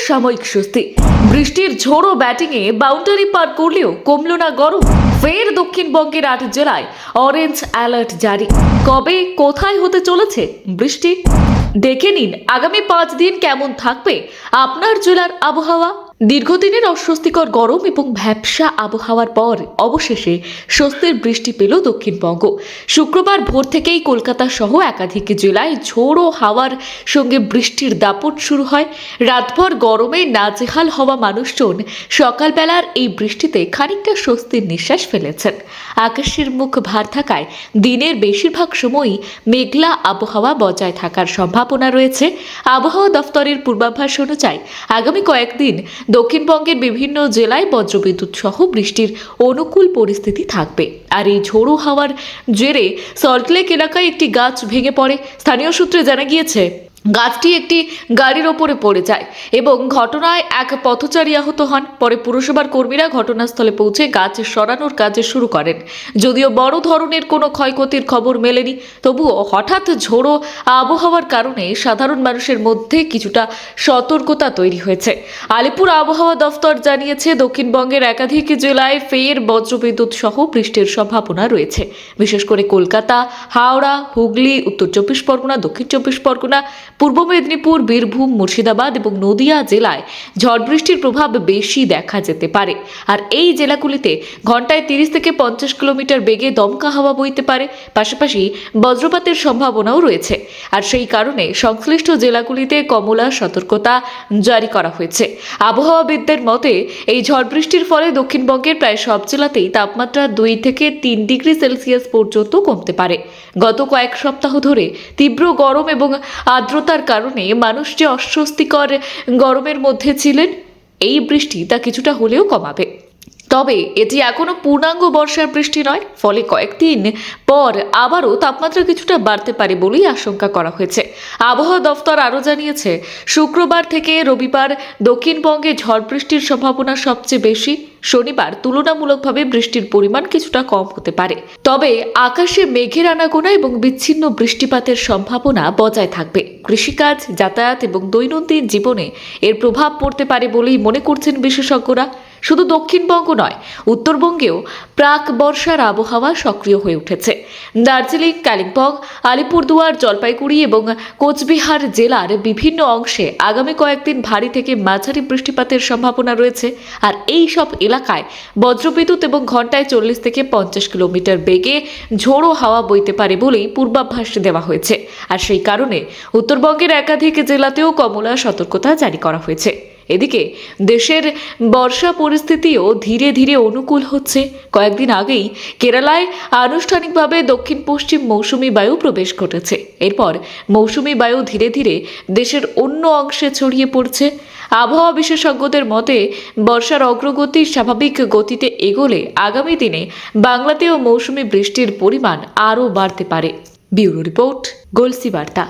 সাময়িক স্বস্তি। বৃষ্টির ঝোড়ো ব্যাটিংয়ে বাউন্ডারি পার করলেও কমল না গরম। ফের দক্ষিণবঙ্গের 8 জেলায় অরেঞ্জ অ্যালার্ট জারি। কবে কোথায় হতে চলেছে বৃষ্টি? দেখে নিন আগামী 5 দিন কেমন থাকবে আপনার জেলার আবহাওয়া। দীর্ঘদিনের অস্বস্তিকর গরম এবং ভ্যাপসা আবহাওয়ার পর অবশেষে স্বস্তির বৃষ্টি পেল দক্ষিণবঙ্গ। শুক্রবার ভোর থেকেই কলকাতা সহ একাধিক জেলায় ঝোড়ো হাওয়ার সঙ্গে বৃষ্টির দাপট শুরু হয়। রাতভর গরমে নাজেহাল হওয়া মানুষজন সকালবেলার এই বৃষ্টিতে খানিকটা স্বস্তির নিঃশ্বাস ফেলেছেন। আকাশের মুখ ভার থাকায় দিনের বেশিরভাগ সময়ই মেঘলা আবহাওয়া বজায় থাকার সম্ভাবনা রয়েছে। আবহাওয়া দফতরের পূর্বাভাস অনুযায়ী আগামী কয়েকদিন দক্ষিণবঙ্গের বিভিন্ন জেলায় বজ্রবিদ্যুৎ সহ বৃষ্টির অনুকূল পরিস্থিতি থাকবে। আর এই ঝোড়ো হাওয়ার জেরে সল্টলেক এলাকায় একটি গাছ ভেঙে পড়ে। স্থানীয় সূত্রে জানা গিয়েছে গাছটি একটি গাড়ির ওপরে পড়ে যায় এবং ঘটনায় এক পথচারী আহত হন। পরে পুরসভার কর্মীরা ঘটনাস্থলে পৌঁছে গাছ সরানোর কাজ শুরু করেন। যদিও বড় ধরনের কোনো ক্ষয়ক্ষতির খবর মেলেনি, তবুও হঠাৎ ঝোড়ো আবহাওয়ার কারণে সাধারণ মানুষের মধ্যে কিছুটা সতর্কতা তৈরি হয়েছে। আলিপুর আবহাওয়া দফতর জানিয়েছে দক্ষিণবঙ্গের একাধিক জেলায় ফের বজ্রবিদ্যুৎ সহ বৃষ্টির সম্ভাবনা রয়েছে। বিশেষ করে কলকাতা, হাওড়া, হুগলি, উত্তর 24 পরগনা, দক্ষিণ 24 পরগনা, পূর্ব মেদিনীপুর, বীরভূম, মুর্শিদাবাদ এবং নদিয়া জেলায় ঝড় বৃষ্টির প্রভাব বেশি দেখা যেতে পারে। আর এই জেলাগুলিতে ঘন্টায় 30 থেকে 50 কিলোমিটার বেগে দমকা হাওয়া বইতে পারে। পাশাপাশি বজ্রপাতের সম্ভাবনাও রয়েছে। আর সেই কারণে সংশ্লিষ্ট জেলাগুলিতে কমলা সতর্কতা জারি করা হয়েছে। আবহাওয়াবিদদের মতে এই ঝড় বৃষ্টির ফলে দক্ষিণবঙ্গের প্রায় সব জেলাতেই তাপমাত্রা 2 থেকে 3 ডিগ্রি সেলসিয়াস পর্যন্ত কমতে পারে। গত কয়েক সপ্তাহ ধরে তীব্র গরম এবং আর্দ্রতার কারণে মানুষ যে অস্বস্তিকর গরমের মধ্যে ছিলেন, এই বৃষ্টি তা কিছুটা হলেও কমাবে। তবে এটি এখনো পূর্ণাঙ্গ বর্ষার বৃষ্টি নয়, ফলে কয়েকদিন পর আবারও তাপমাত্রা কিছুটা বাড়তে পারে বলেই আশঙ্কা করা হয়েছে। আবহাওয়া দফতর আরও জানিয়েছে শুক্রবার থেকে রবিবার দক্ষিণবঙ্গে ঝড় বৃষ্টির সম্ভাবনা সবচেয়ে বেশি। শনিবার তুলনামূলকভাবে বৃষ্টির পরিমাণ কিছুটা কম হতে পারে। তবে আকাশে মেঘের আনাগোনা এবং বিচ্ছিন্ন বৃষ্টিপাতের সম্ভাবনা বজায় থাকবে। কৃষিকাজ, যাতায়াত এবং দৈনন্দিন জীবনে এর প্রভাব পড়তে পারে বলেই মনে করছেন বিশেষজ্ঞরা। শুধু দক্ষিণবঙ্গ নয়, উত্তরবঙ্গেও প্রাক বর্ষার আবহাওয়া সক্রিয় হয়ে উঠেছে। দার্জিলিং, কালিম্পং, আলিপুরদুয়ার, জলপাইগুড়ি এবং কোচবিহার জেলার বিভিন্ন অংশে আগামী কয়েকদিন ভারী থেকে মাঝারি বৃষ্টিপাতের সম্ভাবনা রয়েছে। আর এই সব এলাকায় বজ্রবিদ্যুৎ এবং ঘন্টায় 40 থেকে 50 কিলোমিটার বেগে ঝোড়ো হাওয়া বইতে পারে বলেই পূর্বাভাস দেওয়া হয়েছে। আর সেই কারণে উত্তরবঙ্গের একাধিক জেলাতেও কমলা সতর্কতা জারি করা হয়েছে। এদিকে দেশের বর্ষা পরিস্থিতিও ধীরে ধীরে অনুকূল হচ্ছে। কয়েকদিন আগেই কেরালায় আনুষ্ঠানিকভাবে দক্ষিণ পশ্চিম মৌসুমি বায়ু প্রবেশ ঘটেছে। এরপর মৌসুমি বায়ু ধীরে ধীরে দেশের অন্য অংশে ছড়িয়ে পড়ছে। আবহাওয়া বিশেষজ্ঞদের মতে বর্ষার অগ্রগতি স্বাভাবিক গতিতে এগোলে আগামী দিনে বাংলাতেও মৌসুমি বৃষ্টির পরিমাণ আরও বাড়তে পারে। ব্যুরো রিপোর্ট, গলসি বার্তা।